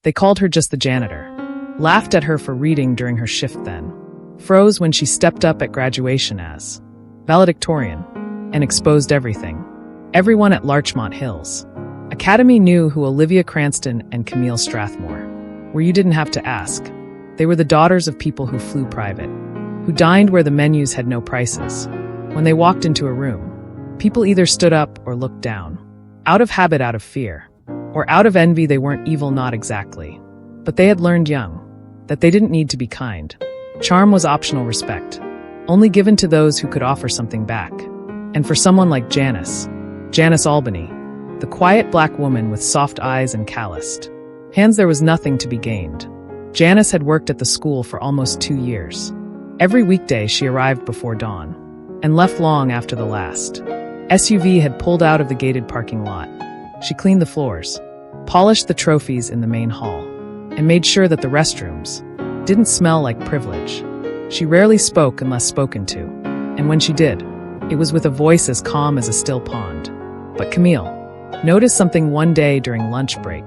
They called her just the janitor, laughed at her for reading during her shift then, froze when she stepped up at graduation as valedictorian, and exposed everything. Everyone at Larchmont Hills Academy knew who Olivia Cranston and Camille Strathmore were. You didn't have to ask. They were the daughters of people who flew private, who dined where the menus had no prices. When they walked into a room, people either stood up or looked down. Out of habit, out of fear, or out of envy. They weren't evil, not exactly. But they had learned young that they didn't need to be kind. Charm was optional respect, only given to those who could offer something back. And for someone like Janice Albany, the quiet black woman with soft eyes and calloused hands, there was nothing to be gained. Janice had worked at the school for almost 2 years. Every weekday she arrived before dawn and left long after the last SUV had pulled out of the gated parking lot. She cleaned the floors, polished the trophies in the main hall, and made sure that the restrooms didn't smell like privilege. She rarely spoke unless spoken to, and when she did, it was with a voice as calm as a still pond. But Camille noticed something one day during lunch break.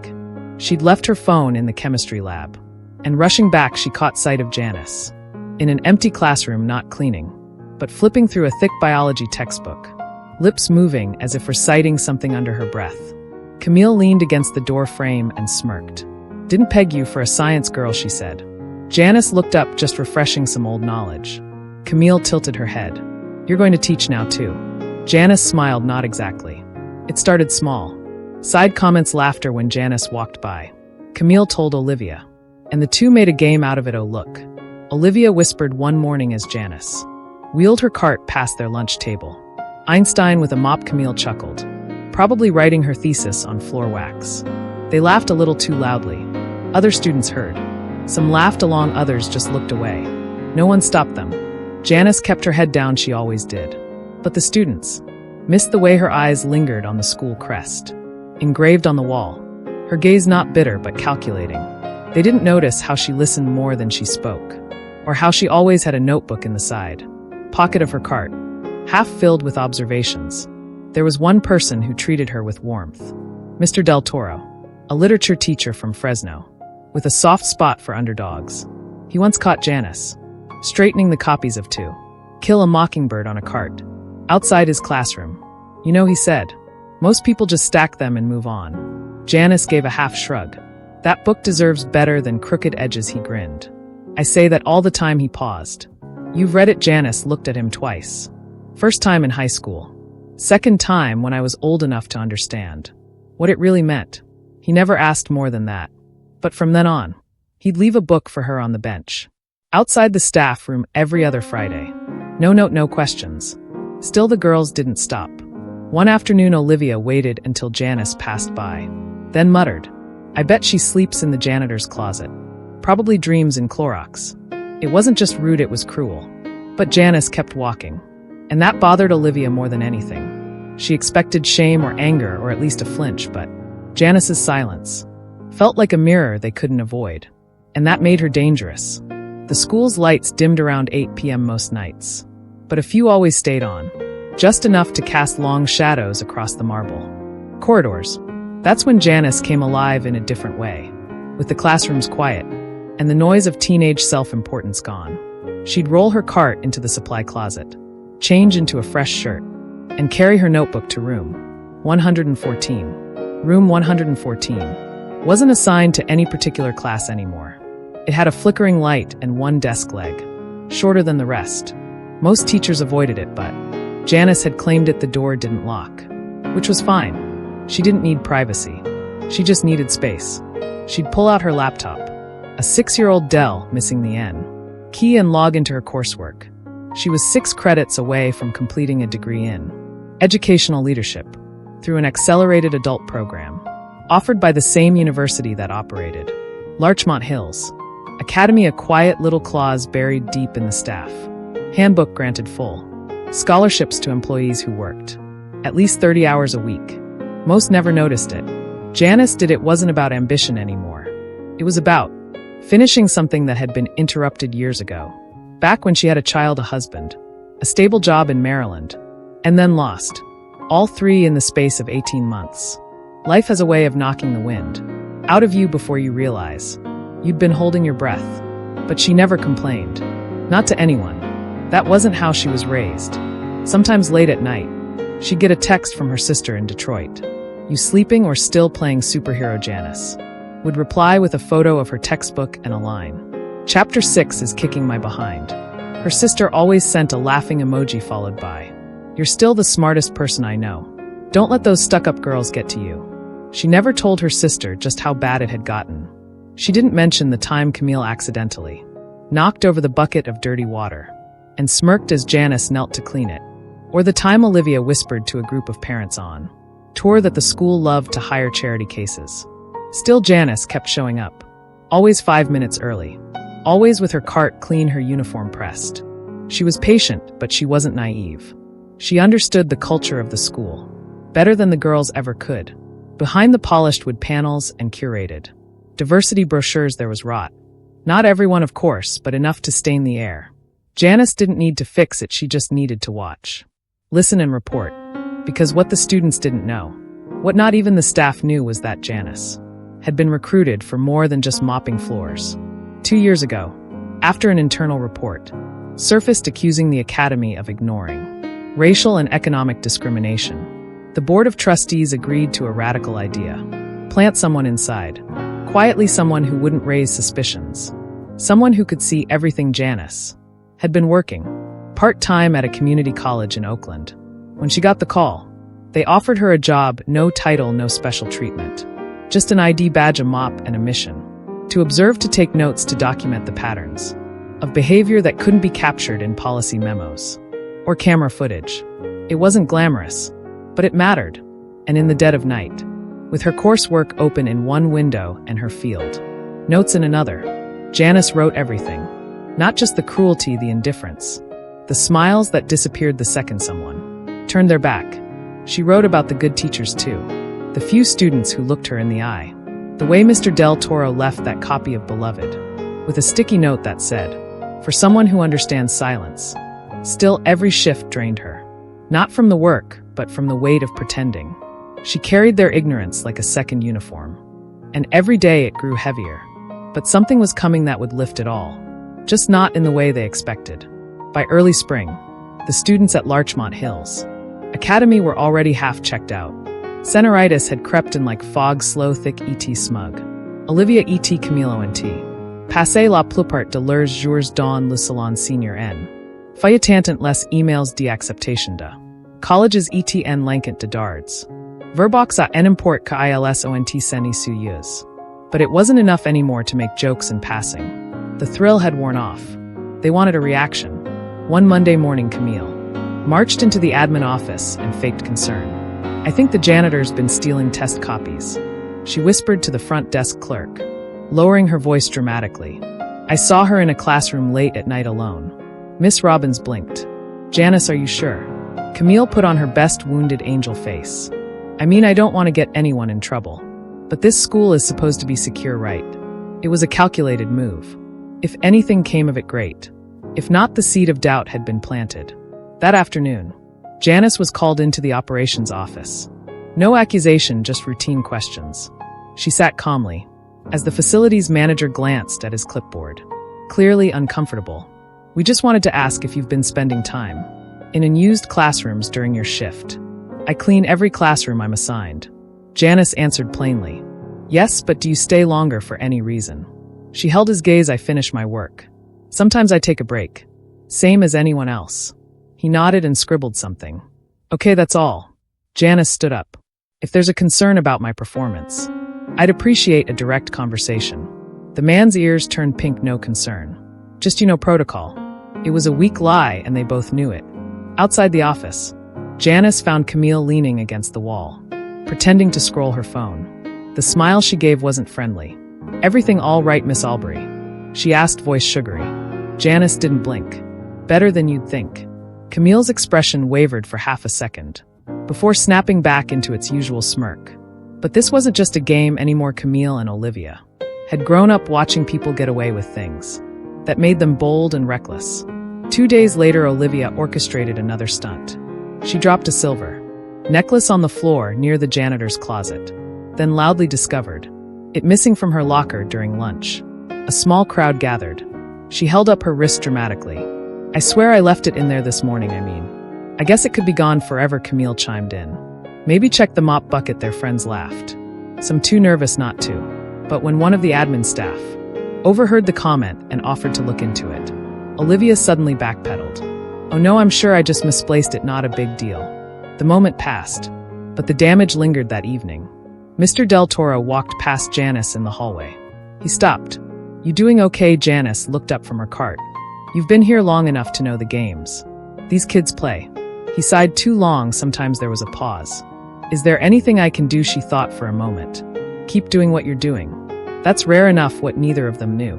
She'd left her phone in the chemistry lab, and rushing back she caught sight of Janice in an empty classroom, not cleaning, but flipping through a thick biology textbook, lips moving as if reciting something under her breath. Camille leaned against the door frame and smirked. "Didn't peg you for a science girl," she said. Janice looked up, just refreshing some old knowledge. Camille tilted her head. "You're going to teach now, too." Janice smiled, not exactly. It started small. Side comments, laughter when Janice walked by. Camille told Olivia, and the two made a game out of it. "Oh, look." Olivia whispered one morning as Janice wheeled her cart past their lunch table. "Einstein with a mop." Camille chuckled, probably writing her thesis on floor wax. They laughed a little too loudly. Other students heard. Some laughed along, others just looked away. No one stopped them. Janice kept her head down, she always did. But the students missed the way her eyes lingered on the school crest, engraved on the wall, her gaze not bitter but calculating. They didn't notice how she listened more than she spoke, or how she always had a notebook in the side pocket of her cart, half filled with observations. There was one person who treated her with warmth. Mr. Del Toro, a literature teacher from Fresno, with a soft spot for underdogs. He once caught Janice straightening the copies of To Kill a Mockingbird on a cart outside his classroom. "You know," he said, "most people just stack them and move on." Janice gave a half shrug. "That book deserves better than crooked edges," he grinned. "I say that all the time." He paused. "You've read it?" Janice looked at him twice. "First time in high school. Second time when I was old enough to understand what it really meant." He never asked more than that. But from then on, he'd leave a book for her on the bench, outside the staff room every other Friday. No note, no questions. Still, the girls didn't stop. One afternoon, Olivia waited until Janice passed by, then muttered, "I bet she sleeps in the janitor's closet. Probably dreams in Clorox." It wasn't just rude, it was cruel. But Janice kept walking, and that bothered Olivia more than anything. She expected shame or anger, or at least a flinch, but Janice's silence felt like a mirror they couldn't avoid, and that made her dangerous. The school's lights dimmed around 8 p.m. most nights, but a few always stayed on, just enough to cast long shadows across the marble corridors. That's when Janice came alive in a different way, with the classrooms quiet and the noise of teenage self-importance gone. She'd roll her cart into the supply closet, change into a fresh shirt, and carry her notebook to room 114. Room 114 wasn't assigned to any particular class anymore. It had a flickering light and one desk leg, shorter than the rest. Most teachers avoided it, but Janice had claimed it. The door didn't lock, which was fine. She didn't need privacy. She just needed space. She'd pull out her laptop, a 6-year-old Dell missing the N key, and log into her coursework. She was 6 credits away from completing a degree in educational leadership through an accelerated adult program offered by the same university that operated Larchmont Hills Academy, a quiet little clause buried deep in the staff handbook granted full scholarships to employees who worked at least 30 hours a week. Most never noticed it. Janice did. It wasn't about ambition anymore. It was about finishing something that had been interrupted years ago, back when she had a child, a husband, a stable job in Maryland, and then lost all 3 in the space of 18 months. Life has a way of knocking the wind Out of you before you realize. You'd been holding your breath. But she never complained. Not to anyone. That wasn't how she was raised. Sometimes late at night, she'd get a text from her sister in Detroit. You sleeping or still playing superhero Janice? Would reply with a photo of her textbook and a line. Chapter 6 is kicking my behind. Her sister always sent a laughing emoji followed by, "You're still the smartest person I know. Don't let those stuck-up girls get to you." She never told her sister just how bad it had gotten. She didn't mention the time Camille accidentally knocked over the bucket of dirty water and smirked as Janice knelt to clean it, or the time Olivia whispered to a group of parents on tour that the school loved to hire charity cases. Still, Janice kept showing up, always 5 minutes early, always with her cart clean, her uniform pressed. She was patient, but she wasn't naive. She understood the culture of the school better than the girls ever could. Behind the polished wood panels and curated diversity brochures there was rot. Not everyone, of course, but enough to stain the air. Janice didn't need to fix it, she just needed to watch, listen and report. Because what the students didn't know, what not even the staff knew, was that Janice had been recruited for more than just mopping floors. 2 years ago, after an internal report surfaced accusing the academy of ignoring racial and economic discrimination, the board of trustees agreed to a radical idea. Plant someone inside. Quietly, someone who wouldn't raise suspicions. Someone who could see everything. Janice had been working part-time at a community college in Oakland. When she got the call, they offered her a job, no title, no special treatment. Just an ID badge, a mop, and a mission. To observe, to take notes, to document the patterns of behavior that couldn't be captured in policy memos or camera footage. It wasn't glamorous, but it mattered. And in the dead of night, with her coursework open in one window and her field notes in another, Janice wrote everything. Not just the cruelty, the indifference, the smiles that disappeared the second someone turned their back. She wrote about the good teachers too, the few students who looked her in the eye. The way Mr. Del Toro left that copy of Beloved, with a sticky note that said, "For someone who understands silence." Still, every shift drained her. Not from the work, but from the weight of pretending. She carried their ignorance like a second uniform. And every day it grew heavier. But something was coming that would lift it all. Just not in the way they expected. By early spring, the students at Larchmont Hills Academy were already half checked out. Senioritis had crept in like fog, slow, thick, et smug. Olivia et Camille ont. Passé la plupart de leurs jours dans le salon senior n. Feuilletant les emails d'acceptation de colleges et en l'enquête de dards. Verbox à en import que ils ont seni suyus. But it wasn't enough anymore to make jokes in passing. The thrill had worn off. They wanted a reaction. One Monday morning, Camille marched into the admin office and faked concern. "I think the janitor's been stealing test copies," she whispered to the front desk clerk, lowering her voice dramatically. "I saw her in a classroom late at night alone." Miss Robbins blinked. "Janice, are you sure?" Camille put on her best wounded angel face. "I mean, I don't want to get anyone in trouble. But this school is supposed to be secure, right?" It was a calculated move. If anything came of it, great. If not, the seed of doubt had been planted. That afternoon, Janice was called into the operations office. No accusation, just routine questions. She sat calmly, as the facilities manager glanced at his clipboard, clearly uncomfortable. "We just wanted to ask if you've been spending time in unused classrooms during your shift." "I clean every classroom I'm assigned," Janice answered plainly. "Yes, but do you stay longer for any reason?" She held his gaze. "I finish my work. Sometimes I take a break. Same as anyone else." He nodded and scribbled something. "Okay, that's all." Janice stood up. "If there's a concern about my performance, I'd appreciate a direct conversation." The man's ears turned pink. "No concern. Just, protocol." It was a weak lie, and they both knew it. Outside the office, Janice found Camille leaning against the wall, pretending to scroll her phone. The smile she gave wasn't friendly. "Everything all right, Miss Albury?" she asked, voice sugary. Janice didn't blink. "Better than you'd think." Camille's expression wavered for half a second, before snapping back into its usual smirk. But this wasn't just a game anymore. Camille and Olivia had grown up watching people get away with things that made them bold and reckless. 2 days later, Olivia orchestrated another stunt. She dropped a silver necklace on the floor near the janitor's closet, then loudly discovered it missing from her locker during lunch. A small crowd gathered. She held up her wrist dramatically. "I swear I left it in there this morning, I mean. I guess it could be gone forever," Camille chimed in. "Maybe check the mop bucket," their friends laughed. Some too nervous not to. But when one of the admin staff overheard the comment and offered to look into it, Olivia suddenly backpedaled. "Oh no, I'm sure I just misplaced it, not a big deal." The moment passed, but the damage lingered that evening. Mr. Del Toro walked past Janice in the hallway. He stopped. "You doing okay?" Janice looked up from her cart. "You've been here long enough to know the games. These kids play." He sighed too long, sometimes there was a pause. "Is there anything I can do?" She thought for a moment. "Keep doing what you're doing." That's rare enough. What neither of them knew.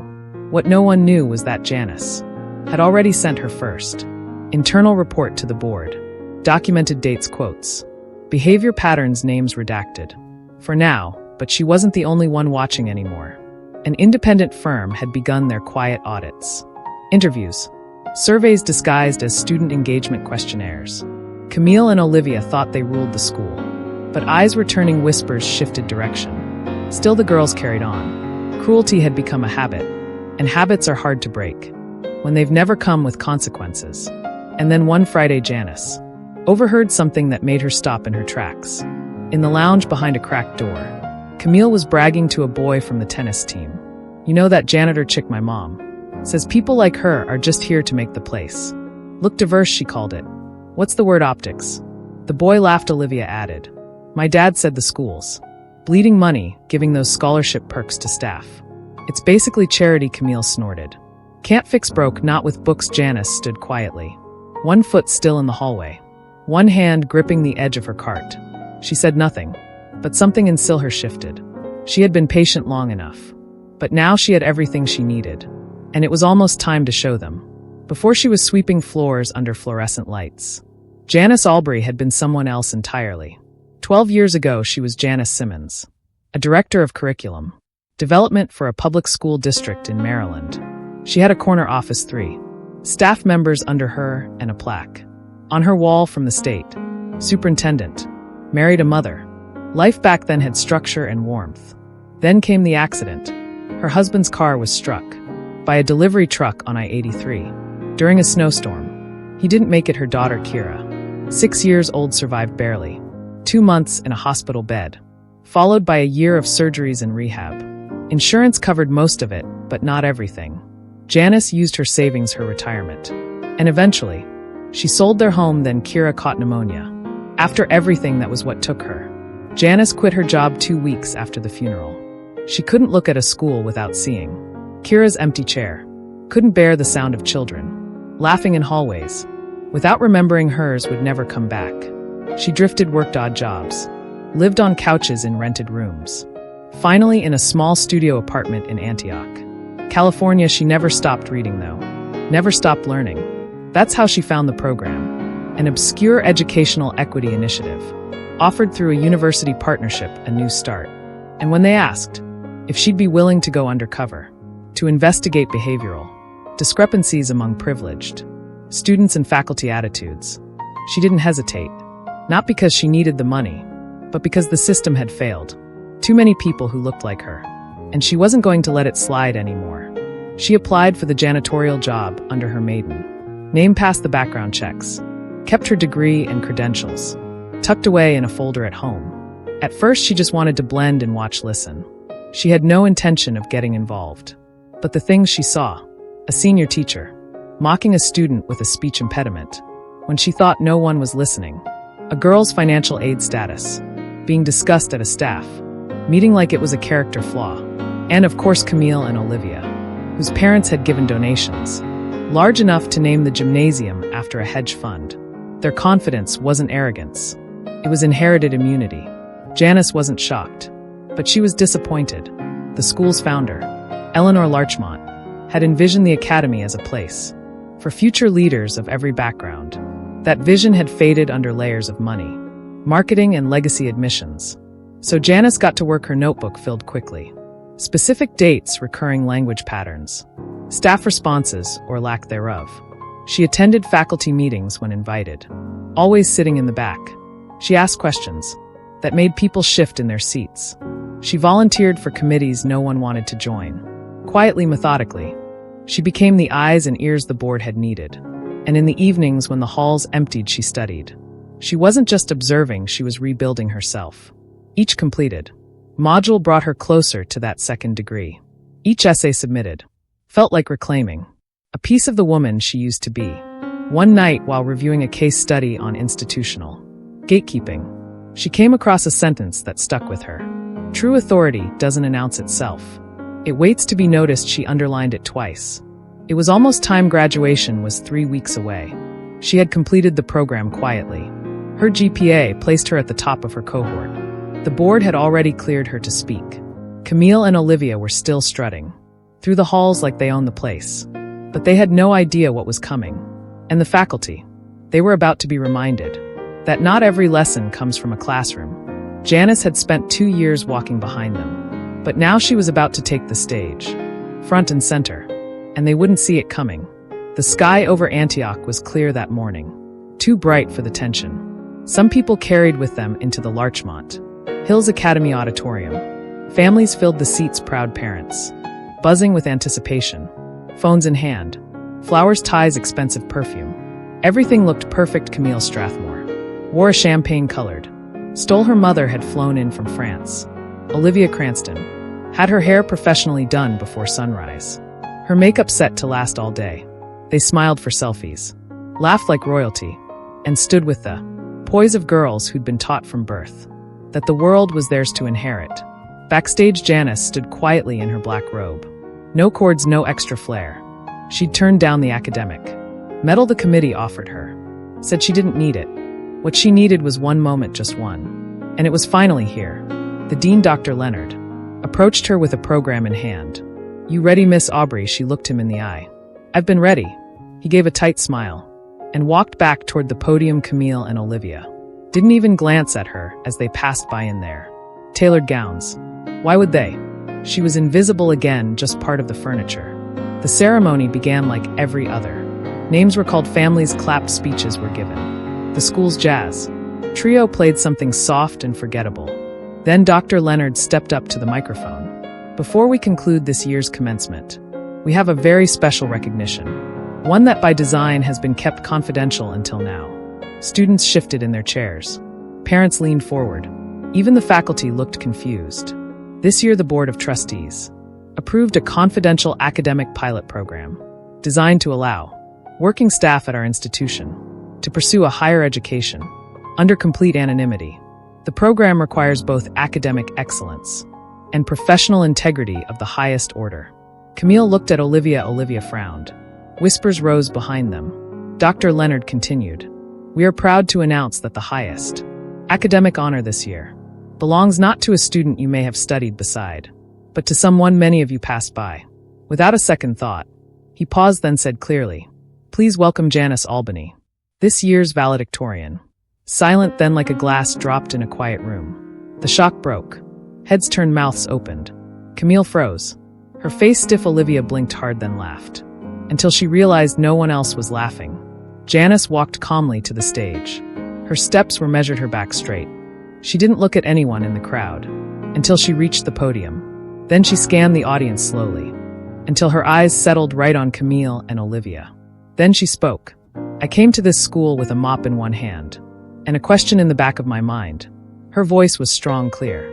What no one knew was that Janice had already sent her first internal report to the board. Documented dates, quotes. Behavior patterns, names redacted. For now, but she wasn't the only one watching anymore. An independent firm had begun their quiet audits. Interviews. Surveys disguised as student engagement questionnaires. Camille and Olivia thought they ruled the school. But eyes were turning, whispers shifted direction. Still the girls carried on. Cruelty had become a habit, and habits are hard to break when they've never come with consequences. And then one Friday Janice overheard something that made her stop in her tracks. In the lounge behind a cracked door, Camille was bragging to a boy from the tennis team. "You know that janitor chick my mom says people like her are just here to make the place look diverse," she called it. "What's the word, optics?" The boy laughed. Olivia added, "My dad said the school's bleeding money, giving those scholarship perks to staff. It's basically charity," Camille snorted. "Can't fix broke, not with books." Janice stood quietly, one foot still in the hallway, one hand gripping the edge of her cart. She said nothing, but something inside her shifted. She had been patient long enough, but now she had everything she needed, and it was almost time to show them. Before she was sweeping floors under fluorescent lights. Janice Albury had been someone else entirely. 12 years ago, she was Janice Simmons, a director of curriculum development for a public school district in Maryland. She had a corner office, 3 staff members under her, and a plaque on her wall from the state superintendent. Married, a mother. Life back then had structure and warmth. Then came the accident. Her husband's car was struck by a delivery truck on I-83 during a snowstorm. He didn't make it. Her daughter, Kira, 6 years old, survived barely. 2 months in a hospital bed, followed by a year of surgeries and rehab. Insurance covered most of it, but not everything. Janice used her savings, her retirement, and eventually, she sold their home. Then Kira caught pneumonia. After everything, that was what took her. Janice quit her job 2 weeks after the funeral. She couldn't look at a school without seeing Kira's empty chair, couldn't bear the sound of children laughing in hallways, without remembering hers would never come back. She drifted, worked odd jobs, lived on couches in rented rooms. Finally, in a small studio apartment in Antioch, California. She never stopped reading, though. Never stopped learning. That's how she found the program, an obscure educational equity initiative, offered through a university partnership, a new start. And when they asked if she'd be willing to go undercover, to investigate behavioral discrepancies among privileged students and faculty attitudes, she didn't hesitate. Not because she needed the money, but because the system had failed. Too many people who looked like her, and she wasn't going to let it slide anymore. She applied for the janitorial job under her maiden name, passed the background checks, kept her degree and credentials tucked away in a folder at home. At first, she just wanted to blend and watch, listen. She had no intention of getting involved. But the things she saw, a senior teacher mocking a student with a speech impediment when she thought no one was listening, a girl's financial aid status being discussed at a staff meeting like it was a character flaw, and of course Camille and Olivia, whose parents had given donations large enough to name the gymnasium after a hedge fund. Their confidence wasn't arrogance. It was inherited immunity. Janice wasn't shocked, but she was disappointed. The school's founder, Eleanor Larchmont, had envisioned the academy as a place for future leaders of every background. That vision had faded under layers of money, marketing, and legacy admissions. So Janice got to work, her notebook filled quickly. Specific dates, recurring language patterns, staff responses or lack thereof. She attended faculty meetings when invited, always sitting in the back. She asked questions that made people shift in their seats. She volunteered for committees no one wanted to join. Quietly, methodically, she became the eyes and ears the board had needed. And in the evenings when the halls emptied, she studied. She wasn't just observing, she was rebuilding herself. Each completed module brought her closer to that second degree. Each essay submitted felt like reclaiming a piece of the woman she used to be. One night, while reviewing a case study on institutional gatekeeping, she came across a sentence that stuck with her. True authority doesn't announce itself. It waits to be noticed. She underlined it twice. It was almost time. Graduation was 3 weeks away. She had completed the program quietly. Her GPA placed her at the top of her cohort. The board had already cleared her to speak. Camille and Olivia were still strutting through the halls like they owned the place. But they had no idea what was coming. And the faculty, they were about to be reminded that not every lesson comes from a classroom. Janice had spent 2 years walking behind them, but now she was about to take the stage, front and center, and they wouldn't see it coming. The sky over Antioch was clear that morning, too bright for the tension. Some people carried with them into the Larchmont Hills Academy auditorium. Families filled the seats, proud parents, buzzing with anticipation, phones in hand, flowers, ties, expensive perfume. Everything looked perfect. Camille Strathmore wore a champagne-colored stole her mother had flown in from France. Olivia Cranston had her hair professionally done before sunrise, her makeup set to last all day. They smiled for selfies, laughed like royalty, and stood with the poise of girls who'd been taught from birth that the world was theirs to inherit. Backstage, Janice stood quietly in her black robe. No cords, no extra flair. She'd turned down the academic medal the committee offered her, said she didn't need it. What she needed was one moment, just one. And it was finally here. The dean, Dr. Leonard, approached her with a program in hand. "You ready, Miss Aubrey?" She looked him in the eye. "I've been ready." He gave a tight smile and walked back toward the podium. Camille and Olivia didn't even glance at her as they passed by in their tailored gowns. Why would they? She was invisible again, just part of the furniture. The ceremony began like every other. Names were called, families clapped, speeches were given. The school's jazz trio played something soft and forgettable. Then Dr. Leonard stepped up to the microphone. "Before we conclude this year's commencement, we have a very special recognition, one that by design has been kept confidential until now." Students shifted in their chairs. Parents leaned forward. Even the faculty looked confused. This year, the Board of Trustees approved a confidential academic pilot program designed to allow working staff at our institution to pursue a higher education under complete anonymity. The program requires both academic excellence and professional integrity of the highest order. Camille looked at Olivia. Olivia frowned. Whispers rose behind them. Dr. Leonard continued, "We are proud to announce that the highest academic honor this year belongs not to a student you may have studied beside, but to someone many of you passed by." Without a second thought, he paused, then said clearly, "Please welcome Janice Albany, this year's valedictorian." Silent, then like a glass dropped in a quiet room. The shock broke. Heads turned, mouths opened. Camille froze. Her face stiff. Olivia blinked hard, then laughed, until she realized no one else was laughing. Janice walked calmly to the stage. Her steps were measured, her back straight. She didn't look at anyone in the crowd until she reached the podium. Then she scanned the audience slowly, until her eyes settled right on Camille and Olivia. Then she spoke. "I came to this school with a mop in one hand and a question in the back of my mind." Her voice was strong, clear,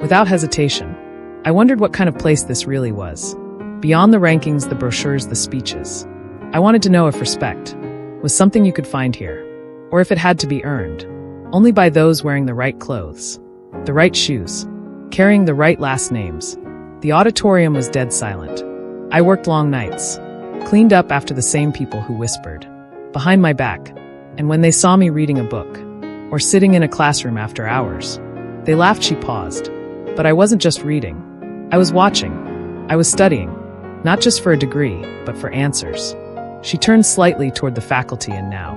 without hesitation. "I wondered what kind of place this really was. Beyond the rankings, the brochures, the speeches. I wanted to know if respect was something you could find here, or if it had to be earned only by those wearing the right clothes, the right shoes, carrying the right last names." The auditorium was dead silent. I worked long nights, cleaned up after the same people who whispered behind my back, and when they saw me reading a book or sitting in a classroom after hours, they laughed. She paused. "But I wasn't just reading. I was watching. I was studying, not just for a degree, but for answers." She turned slightly toward the faculty. "And now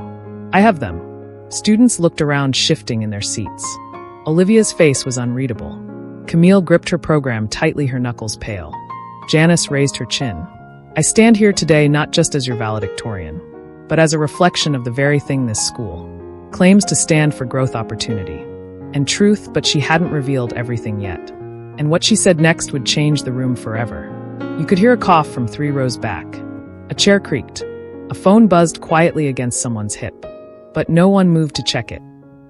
I have them." Students looked around, shifting in their seats. Olivia's face was unreadable. Camille gripped her program tightly, her knuckles pale. Janice raised her chin. "I stand here today not just as your valedictorian, but as a reflection of the very thing this school claims to stand for: growth, opportunity, and truth." But she hadn't revealed everything yet. And what she said next would change the room forever. You could hear a cough from 3 rows back. A chair creaked. A phone buzzed quietly against someone's hip. But no one moved to check it.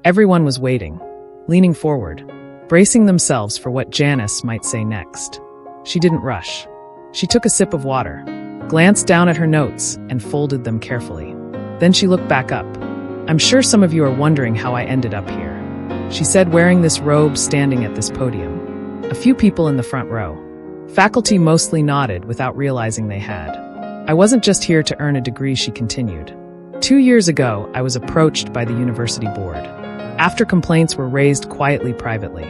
Everyone was waiting, leaning forward, bracing themselves for what Janice might say next. She didn't rush. She took a sip of water, glanced down at her notes, and folded them carefully. Then she looked back up. "I'm sure some of you are wondering how I ended up here," she said, wearing this robe, standing at this podium. A few people in the front row. Faculty mostly nodded without realizing they had. "I wasn't just here to earn a degree," she continued. 2 years ago, I was approached by the university board, after complaints were raised quietly privately,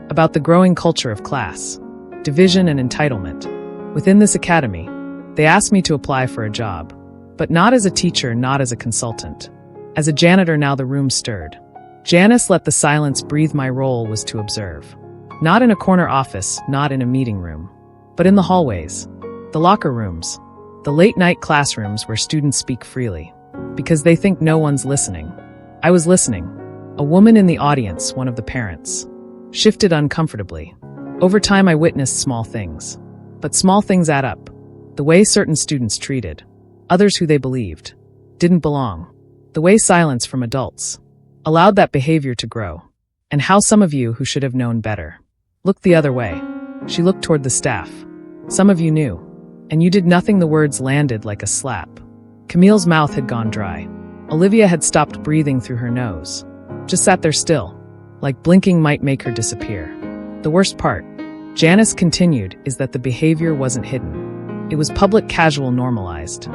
about the growing culture of class, division and entitlement. Within this academy, they asked me to apply for a job, but not as a teacher, not as a consultant. As a janitor. Now the room stirred. Janice let the silence breathe. My role was to observe. Not in a corner office, not in a meeting room, but in the hallways, the locker rooms, the late-night classrooms where students speak freely, because they think no one's listening. I was listening. A woman in the audience, one of the parents, shifted uncomfortably. Over time I witnessed small things. But small things add up. The way certain students treated others who they believed didn't belong. The way silence from adults allowed that behavior to grow. And how some of you who should have known better looked the other way. She looked toward the staff. Some of you knew. And you did nothing. The words landed like a slap. Camille's mouth had gone dry. Olivia had stopped breathing through her nose. Just sat there still, like blinking might make her disappear. The worst part, Janice continued, is that the behavior wasn't hidden. It was public, casual, normalized.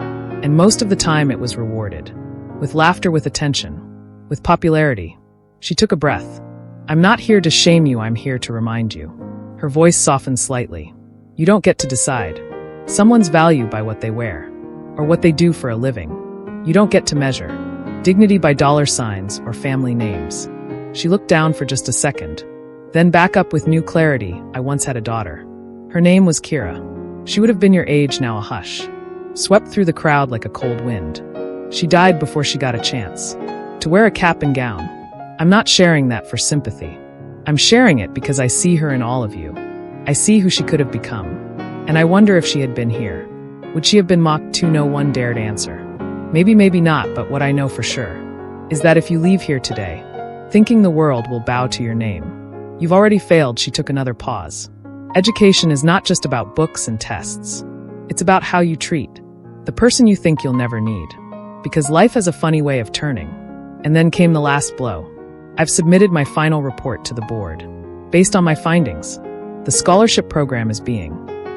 And most of the time it was rewarded. With laughter, with attention, with popularity. She took a breath. "I'm not here to shame you, I'm here to remind you." Her voice softened slightly. "You don't get to decide someone's value by what they wear, or what they do for a living. You don't get to measure dignity by dollar signs or family names." She looked down for just a second, then back up with new clarity. "I once had a daughter. Her name was Kira. She would have been your age now." A hush swept through the crowd like a cold wind. "She died before she got a chance to wear a cap and gown. I'm not sharing that for sympathy. I'm sharing it because I see her in all of you. I see who she could have become. And I wonder if she had been here, would she have been mocked too?" No one dared answer. Maybe, maybe not, but what I know for sure is that if you leave here today thinking the world will bow to your name, you've already failed. She took another pause. Education is not just about books and tests. It's about how you treat the person you think you'll never need. Because life has a funny way of turning. And then came the last blow. I've submitted my final report to the board. Based on my findings, the scholarship program is being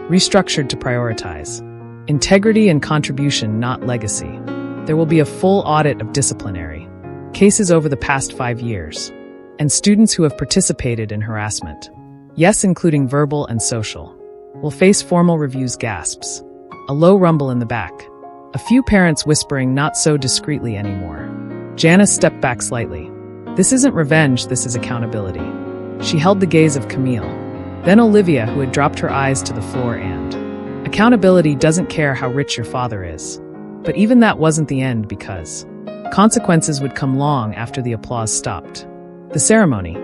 restructured to prioritize integrity and contribution, not legacy. There will be a full audit of disciplinary cases over the past 5 years, and students who have participated in harassment, yes, including verbal and social, will face formal reviews. Gasps. A low rumble in the back. A few parents whispering, "Not so discreetly anymore." Janice stepped back slightly. "This isn't revenge, this is accountability." She held the gaze of Camille, then Olivia, who had dropped her eyes to the floor. "And accountability doesn't care how rich your father is." But even that wasn't the end, because consequences would come long after the applause stopped. The ceremony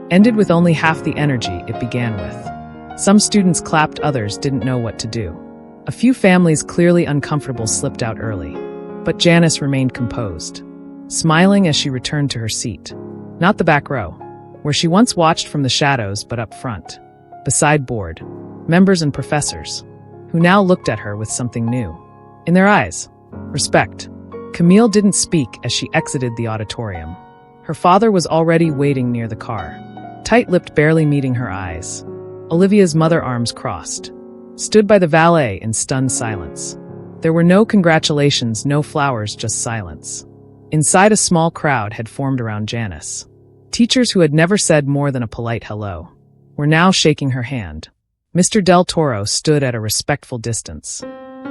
ended with only half the energy it began with. Some students clapped, others didn't know what to do. A few families, clearly uncomfortable, slipped out early. But Janice remained composed, smiling as she returned to her seat. Not the back row, where she once watched from the shadows, but up front, beside board members and professors, who now looked at her with something new in their eyes. Respect. Camille didn't speak as she exited the auditorium. Her father was already waiting near the car, tight-lipped, barely meeting her eyes. Olivia's mother, arms crossed, stood by the valet in stunned silence. There were no congratulations, no flowers, just silence. Inside, a small crowd had formed around Janice. Teachers who had never said more than a polite hello were now shaking her hand. Mr. Del Toro stood at a respectful distance,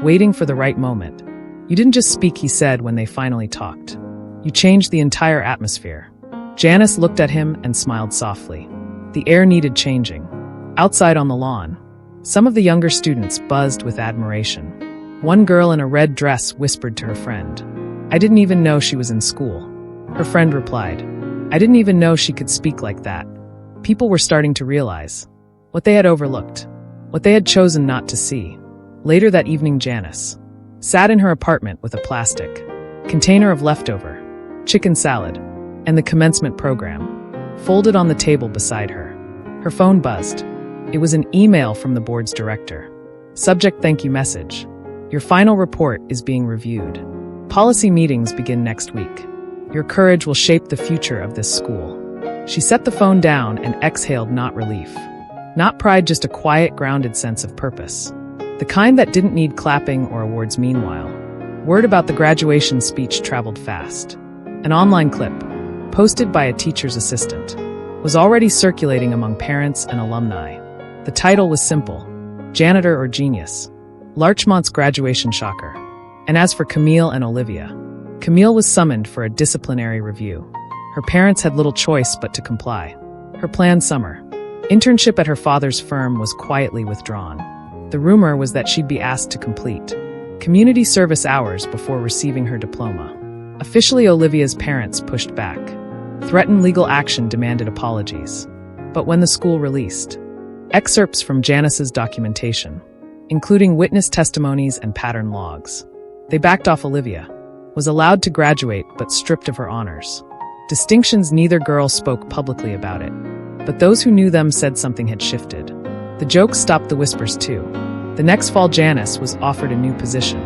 waiting for the right moment. "You didn't just speak," he said when they finally talked. "You changed the entire atmosphere." Janice looked at him and smiled softly. The air needed changing. Outside on the lawn, some of the younger students buzzed with admiration. One girl in a red dress whispered to her friend, "I didn't even know she was in school." Her friend replied, "I didn't even know she could speak like that." People were starting to realize what they had overlooked, what they had chosen not to see. Later that evening, Janice sat in her apartment with a plastic container of leftover chicken salad and the commencement program folded on the table beside her. Her phone buzzed. It was an email from the board's director. Subject: thank you message. Your final report is being reviewed. Policy meetings begin next week. Your courage will shape the future of this school. She set the phone down and exhaled, not relief, not pride, just a quiet, grounded sense of purpose. The kind that didn't need clapping or awards. Meanwhile, word about the graduation speech traveled fast. An online clip, posted by a teacher's assistant, was already circulating among parents and alumni. The title was simple: Janitor or Genius, Larchmont's graduation shocker. And as for Camille and Olivia, Camille was summoned for a disciplinary review. Her parents had little choice but to comply. Her planned summer internship at her father's firm was quietly withdrawn. The rumor was that she'd be asked to complete community service hours before receiving her diploma. Officially, Olivia's parents pushed back, threatened legal action, demanded apologies. But when the school released excerpts from Janice's documentation, including witness testimonies and pattern logs, they backed off. Olivia was allowed to graduate but stripped of her honors distinctions. Neither girl spoke publicly about it, but those who knew them said something had shifted. The jokes stopped the whispers too. The next fall, Janice was offered a new position: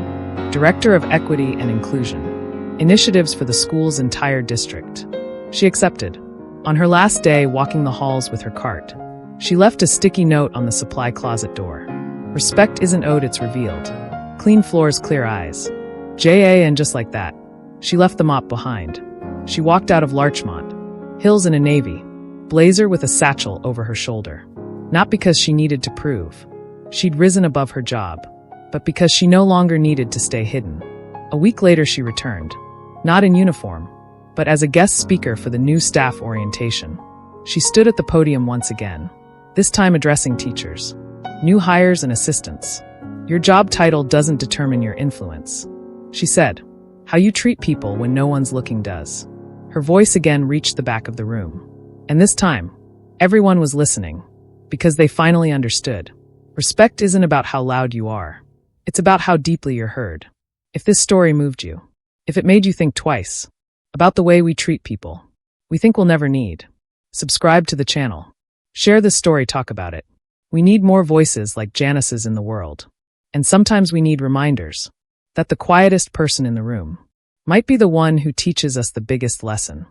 Director of Equity and Inclusion, Initiatives for the school's entire district. She accepted. On her last day, walking the halls with her cart, she left a sticky note on the supply closet door. Respect isn't owed, it's revealed. Clean floors, clear eyes. J.A. And just like that, she left the mop behind. She walked out of Larchmont Hills in a navy blazer with a satchel over her shoulder. Not because she needed to prove she'd risen above her job, but because she no longer needed to stay hidden. A week later, she returned, not in uniform, but as a guest speaker for the new staff orientation. She stood at the podium once again, this time addressing teachers, new hires and assistants. Your job title doesn't determine your influence, she said. How you treat people when no one's looking does. Her voice again reached the back of the room. And this time, everyone was listening, because they finally understood. Respect isn't about how loud you are. It's about how deeply you're heard. If this story moved you, if it made you think twice about the way we treat people we think we'll never need, subscribe to the channel. Share this story, talk about it. We need more voices like Janice's in the world. And sometimes we need reminders that the quietest person in the room might be the one who teaches us the biggest lesson.